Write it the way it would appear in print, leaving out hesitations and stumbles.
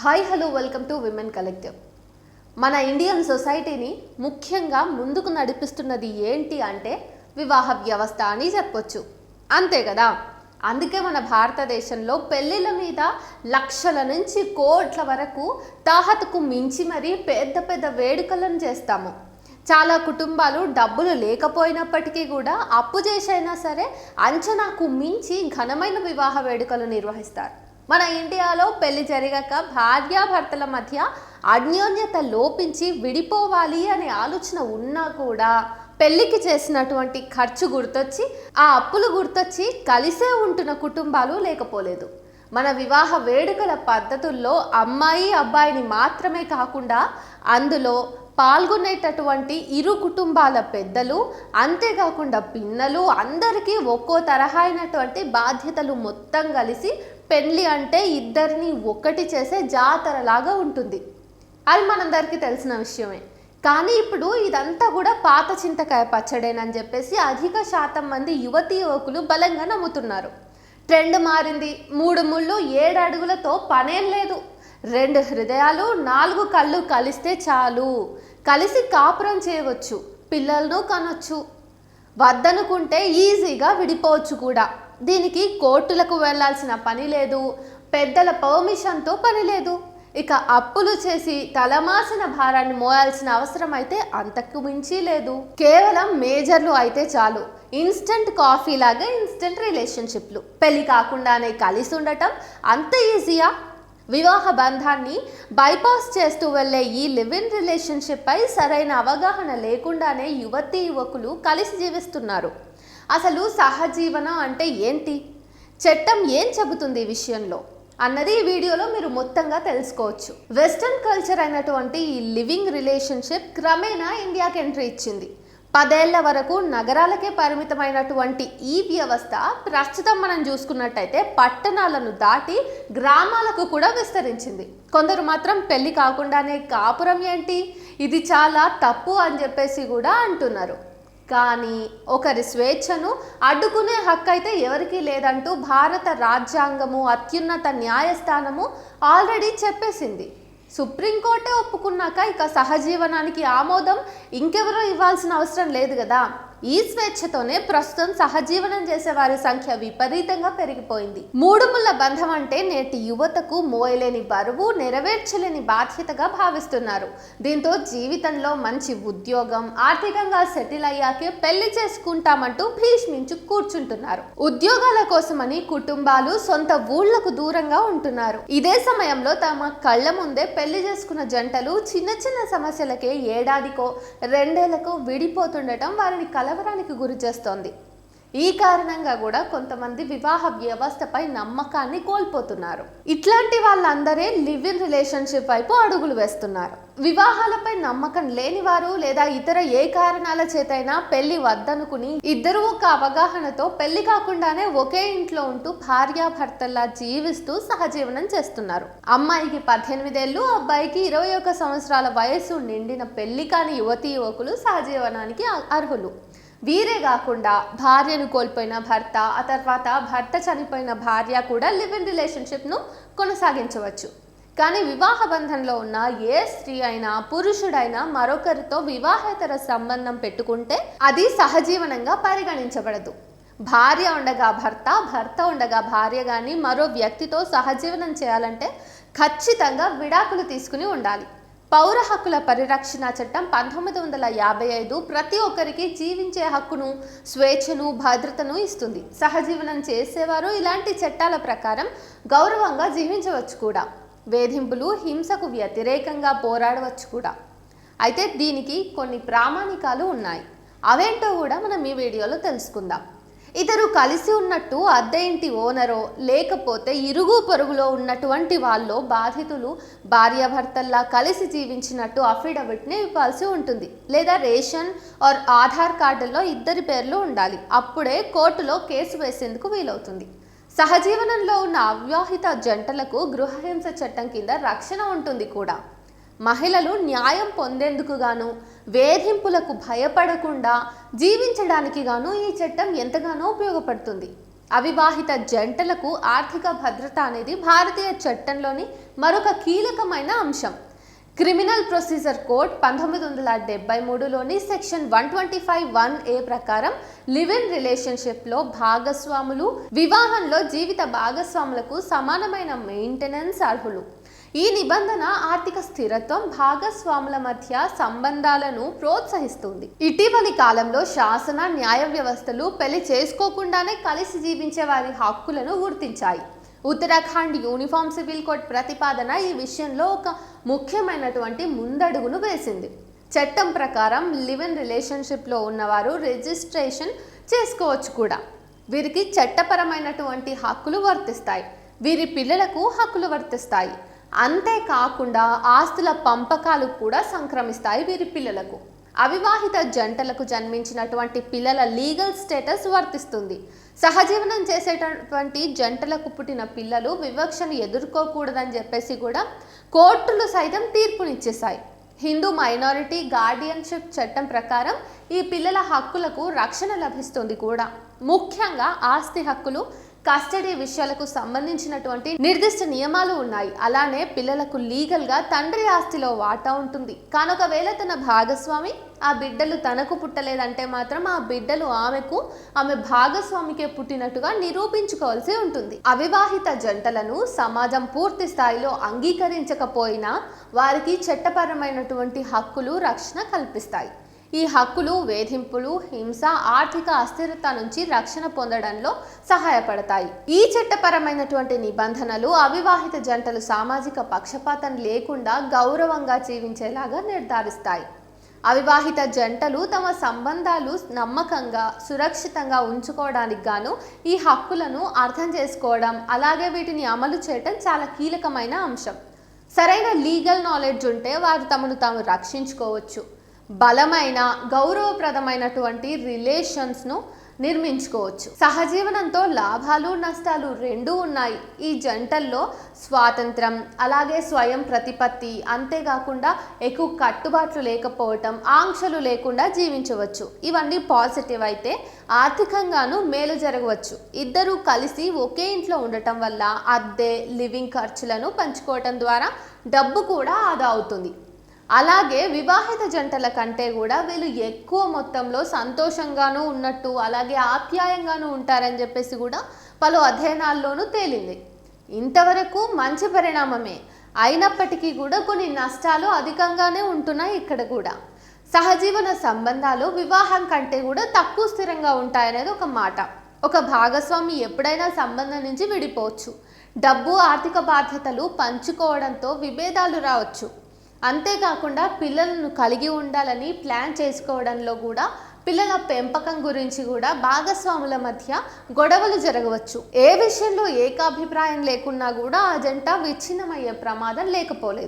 Hi hello welcome to women collective. మన Indian సొసైటీని ముఖ్యంగా ముందుకు నడిపిస్తున్నది ఏంటి అంటే వివాహ వ్యవస్థ అని చెప్పొచ్చు. అంతే కదా. అందుకే మన భారతదేశంలో పెళ్ళిళ్ళ మీద లక్షల నుంచి కోట్ల వరకు తాహతకు మించి మరీ పెద్ద పెద్ద వేడుకలను చేస్తాము. చాలా కుటుంబాలు డబ్బులు లేకపోయినప్పటికీ కూడా అప్పు చేసైనా సరే అంచనాకు మించి ఘనమైన వివాహ వేడుకలు నిర్వహిస్తారు. మన ఇండియాలో పెళ్లి జరిగాక భార్యాభర్తల మధ్య అన్యోన్యత లోపించి విడిపోవాలి అనే ఆలోచన ఉన్నా కూడా పెళ్లికి చేసినటువంటి ఖర్చు గుర్తొచ్చి ఆ అప్పులు గుర్తొచ్చి కలిసే ఉంటున్న కుటుంబాలు లేకపోలేదు. మన వివాహ వేడుకల పద్ధతుల్లో అమ్మాయి అబ్బాయిని మాత్రమే కాకుండా అందులో పాల్గొనేటటువంటి ఇరు కుటుంబాల పెద్దలు, అంతేకాకుండా పిన్నలు అందరికీ ఒక్కో తరహా అయినటువంటి బాధ్యతలు మొత్తం కలిసి పెళ్లి అంటే ఇద్దరిని ఒక్కటి చేసే జాతరలాగా ఉంటుంది. అది మనందరికీ తెలిసిన విషయమే. కానీ ఇప్పుడు ఇదంతా కూడా పాత చింతకాయ పచ్చడేనని చెప్పేసి అధిక శాతం మంది యువతీ యువకులు బలంగా నమ్ముతున్నారు. ట్రెండ్ మారింది. 3 ముళ్ళు 7 అడుగులతో పనేం లేదు. 2 హృదయాలు 4 కళ్ళు కలిస్తే చాలు, కలిసి కాపురం చేయవచ్చు, పిల్లలను కనొచ్చు, వద్దనుకుంటే ఈజీగా విడిపోవచ్చు కూడా. దీనికి కోర్టులకు వెళ్లాల్సిన పని లేదు, పెద్దల పర్మిషన్తో పని లేదు. ఇక అప్పులు చేసి తలమాసిన భారాన్ని మోయాల్సిన అవసరం అయితే అంతకు మించి లేదు. కేవలం మేజర్లు అయితే చాలు. ఇన్స్టెంట్ కాఫీ లాగా ఇన్స్టెంట్ రిలేషన్షిప్లు. పెళ్లి కాకుండానే కలిసి ఉండటం అంత ఈజీయా? వివాహ బంధాన్ని బైపాస్ చేస్తూ వెళ్ళే ఈ లివ్ ఇన్ రిలేషన్షిప్ పై సరైన అవగాహన లేకుండానే యువతీ యువకులు కలిసి జీవిస్తున్నారు. అసలు సహజీవనం అంటే ఏంటి, చట్టం ఏం చెబుతుంది ఈ విషయంలో అన్నది ఈ వీడియోలో మీరు మొత్తంగా తెలుసుకోవచ్చు. వెస్టర్న్ కల్చర్ అయినటువంటి ఈ లివింగ్ రిలేషన్షిప్ క్రమేణా ఇండియాకి ఎంట్రీ ఇచ్చింది. 10 ఏళ్ల వరకు నగరాలకే పరిమితమైనటువంటి ఈ వ్యవస్థ ప్రస్తుతం మనం చూసుకున్నట్టయితే పట్టణాలను దాటి గ్రామాలకు కూడా విస్తరించింది. కొందరు మాత్రం పెళ్లి కాకుండానే కాపురం ఏంటి, ఇది చాలా తప్పు అని చెప్పేసి కూడా అంటున్నారు. కానీ ఒకరి స్వేచ్ఛను అడ్డుకునే హక్కు అయితే ఎవరికీ లేదంటూ భారత రాజ్యాంగము, అత్యున్నత న్యాయస్థానము ఆల్రెడీ చెప్పేసింది. సుప్రీంకోర్టే ఒప్పుకున్నాక ఇక సహజీవనానికి ఆమోదం ఇంకెవరో ఇవ్వాల్సిన అవసరం లేదు కదా. ఈ స్వేచ్ఛతోనే ప్రస్తుతం సహజీవనం చేసే వారి సంఖ్య విపరీతంగా పెరిగిపోయింది. 3 ముళ్ళ బంధం అంటే నేటి యువతకు మోయలేని బరువు, నెరవేర్చలేని బాధ్యతగా భావిస్తున్నారు. దీంతో జీవితంలో మంచి ఉద్యోగం, ఆర్థికంగా సెటిల్ అయ్యాకే పెళ్లి చేసుకుంటామంటూ భీష్మించు కూర్చుంటున్నారు. ఉద్యోగాల కోసమని కుటుంబాలు సొంత ఊళ్లకు దూరంగా ఉంటున్నారు. ఇదే సమయంలో తమ కళ్ళ ముందే పెళ్లి చేసుకున్న జంటలు చిన్న చిన్న సమస్యలకే ఏడాదికో 2 ఏళ్లకో విడిపోతుండటం వారిని కలవరానికి గురి చేస్తోంది. ఈ కారణంగా కూడా కొంతమంది వివాహ వ్యవస్థపై నమ్మకాన్ని కోల్పోతున్నారు. ఇట్లాంటి వాళ్ళందరే లివ్ ఇన్ రిలేషన్షిప్ వైపు అడుగులు వేస్తున్నారు. వివాహాలపై నమ్మకం లేని వారు లేదా ఇతర ఏ కారణాల చేతైనా పెళ్లి వద్దనుకుని ఇద్దరు ఒక అవగాహనతో పెళ్లి కాకుండానే ఒకే ఇంట్లో ఉంటూ భార్యాభర్తల్లా జీవిస్తూ సహజీవనం చేస్తున్నారు. అమ్మాయికి 18 ఏళ్ళు, అబ్బాయికి 21 సంవత్సరాల వయసు నిండిన పెళ్లి కాని యువతీ యువకులు సహజీవనానికి అర్హులు. వీరే కాకుండా భార్యను కోల్పోయిన భర్త, ఆ తర్వాత భర్త చనిపోయిన భార్య కూడా లివ్ ఇన్ రిలేషన్షిప్ను కొనసాగించవచ్చు. కానీ వివాహ బంధంలో ఉన్న ఏ స్త్రీ అయినా పురుషుడైనా మరొకరితో వివాహేతర సంబంధం పెట్టుకుంటే అది సహజీవనంగా పరిగణించబడదు. భార్య ఉండగా భర్త, భర్త ఉండగా భార్య కానీ మరో వ్యక్తితో సహజీవనం చేయాలంటే ఖచ్చితంగా విడాకులు తీసుకుని ఉండాలి. పౌర హక్కుల పరిరక్షణ చట్టం 1955 ప్రతి ఒక్కరికి జీవించే హక్కును, స్వేచ్ఛను, భద్రతను ఇస్తుంది. సహజీవనం చేసేవారు ఇలాంటి చట్టాల ప్రకారం గౌరవంగా జీవించవచ్చు కూడా. వేధింపులు, హింసకు వ్యతిరేకంగా పోరాడవచ్చు కూడా. అయితే దీనికి కొన్ని ప్రామాణికాలు ఉన్నాయి. అవేంటో కూడా మనం ఈ వీడియోలో తెలుసుకుందాం. ఇద్దరు కలిసి ఉన్నట్టు అద్దె ఇంటి ఓనరో లేకపోతే ఇరుగు పొరుగులో ఉన్నటువంటి వాళ్ళు బాధితులు భార్యాభర్తల్లా కలిసి జీవించినట్టు అఫిడవిట్ని ఇవ్వాల్సి ఉంటుంది. లేదా రేషన్ ఆర్ ఆధార్ కార్డుల్లో ఇద్దరి పేర్లు ఉండాలి. అప్పుడే కోర్టులో కేసు వేసేందుకు వీలవుతుంది. సహజీవనంలో ఉన్న అవివాహిత జంటలకు గృహహింస చట్టం కింద రక్షణ ఉంటుంది కూడా. మహిళలు న్యాయం పొందేందుకు గాను, వేధింపులకు భయపడకుండా జీవించడానికి గాను ఈ చట్టం ఎంతగానో ఉపయోగపడుతుంది. అవివాహిత జంటలకు ఆర్థిక భద్రత అనేది భారతీయ చట్టంలోని మరొక కీలకమైన అంశం. క్రిమినల్ ప్రొసీజర్ కోడ్ 1973లోని సెక్షన్ 125(1)(a) ప్రకారం లివ్ ఇన్ రిలేషన్షిప్లో భాగస్వాములు వివాహంలో జీవిత భాగస్వాములకు సమానమైన మెయింటెనెన్స్ అర్హులు. ఈ నిబంధన ఆర్థిక స్థిరత్వం, భాగస్వాముల మధ్య సంబంధాలను ప్రోత్సహిస్తుంది. ఇటీవలి కాలంలో శాసన, న్యాయ వ్యవస్థలు పెళ్లి చేసుకోకుండానే కలిసి జీవించే వారి హక్కులను గుర్తించాయి. ఉత్తరాఖండ్ యూనిఫామ్ సివిల్ కోడ్ ప్రతిపాదన ఈ విషయంలో ఒక ముఖ్యమైనటువంటి ముందడుగును వేసింది. చట్టం ప్రకారం లివ్ ఇన్ రిలేషన్షిప్లో ఉన్నవారు రిజిస్ట్రేషన్ చేసుకోవచ్చు కూడా. వీరికి చట్టపరమైనటువంటి హక్కులు వర్తిస్తాయి. వీరి పిల్లలకు హక్కులు వర్తిస్తాయి. అంతేకాకుండా ఆస్తుల పంపకాలు కూడా సంక్రమిస్తాయి వీరి పిల్లలకు. అవివాహిత జంటలకు జన్మించినటువంటి పిల్లల లీగల్ స్టేటస్ వర్తిస్తుంది. సహజీవనం చేసేటటువంటి జంటలకు పుట్టిన పిల్లలు వివక్షను ఎదుర్కోకూడదని చెప్పేసి కూడా కోర్టులు సైతం తీర్పునిచ్చేశాయి. హిందూ మైనారిటీ గార్డియన్షిప్ చట్టం ప్రకారం ఈ పిల్లల హక్కులకు రక్షణ లభిస్తుంది కూడా. ముఖ్యంగా ఆస్తి హక్కులు, కస్టడీ విషయాలకు సంబంధించినటువంటి నిర్దిష్ట నియమాలు ఉన్నాయి. అలానే పిల్లలకు లీగల్గా తండ్రి ఆస్తిలో వాటా ఉంటుంది. కానొకవేళ తన భాగస్వామి ఆ బిడ్డలు తనకు పుట్టలేదంటే మాత్రం ఆ బిడ్డలు ఆమె భాగస్వామికే పుట్టినట్టుగా నిరూపించుకోవాల్సి ఉంటుంది. అవివాహిత జంటలను సమాజం పూర్తి స్థాయిలో అంగీకరించకపోయినా వారికి చట్టపరమైనటువంటి హక్కులు రక్షణ కల్పిస్తాయి. ఈ హక్కులు వేధింపులు, హింస, ఆర్థిక అస్థిరత నుంచి రక్షణ పొందడంలో సహాయపడతాయి. ఈ చట్టపరమైనటువంటి నిబంధనలు అవివాహిత జంటలు సామాజిక పక్షపాతం లేకుండా గౌరవంగా జీవించేలాగా నిర్ధారిస్తాయి. అవివాహిత జంటలు తమ సంబంధాలు నమ్మకంగా, సురక్షితంగా ఉంచుకోవడానికి గాను ఈ హక్కులను అర్థం చేసుకోవడం, అలాగే వీటిని అమలు చేయడం చాలా కీలకమైన అంశం. సరైన లీగల్ నాలెడ్జ్ ఉంటే వారు తమను తాము రక్షించుకోవచ్చు. బలమైన, గౌరవప్రదమైనటువంటి రిలేషన్స్ను నిర్మించుకోవచ్చు. సహజీవనంతో లాభాలు, నష్టాలు రెండూ ఉన్నాయి. ఈ జంటల్లో స్వాతంత్రం, అలాగే స్వయం ప్రతిపత్తి, అంతేకాకుండా ఎక్కువ కట్టుబాట్లు లేకపోవటం, ఆంక్షలు లేకుండా జీవించవచ్చు. ఇవన్నీ పాజిటివ్ అయితే ఆర్థికంగాను మేలు జరగవచ్చు. ఇద్దరూ కలిసి ఒకే ఇంట్లో ఉండటం వల్ల అద్దె, లివింగ్ ఖర్చులను పంచుకోవటం ద్వారా డబ్బు కూడా ఆదా అవుతుంది. అలాగే వివాహిత జంటల కంటే కూడా వీళ్ళు ఎక్కువ మొత్తంలో సంతోషంగానూ ఉన్నట్టు, అలాగే ఆప్యాయంగానూ ఉంటారని చెప్పేసి కూడా పలు అధ్యయనాల్లోనూ తేలింది. ఇంతవరకు మంచి పరిణామమే అయినప్పటికీ కూడా కొన్ని నష్టాలు అధికంగానే ఉంటున్నాయి. ఇక్కడ కూడా సహజీవన సంబంధాలు వివాహం కంటే కూడా తక్కువ స్థిరంగా ఉంటాయనేది ఒక మాట. ఒక భాగస్వామి ఎప్పుడైనా సంబంధం నుంచి విడిపోవచ్చు. డబ్బు, ఆర్థిక బాధ్యతలు పంచుకోవడంతో విభేదాలు రావచ్చు. అంతేకాకుండా పిల్లలను కలిగి ఉండాలని ప్లాన్ చేసుకోవడంలో కూడా, పిల్లల పెంపకం గురించి కూడా భాగస్వాముల మధ్య గొడవలు జరగవచ్చు. ఏ విషయంలో ఏకాభిప్రాయం లేకున్నా కూడా ఆ జంట విచ్ఛిన్నమయ్యే ప్రమాదం లేకపోలేదు.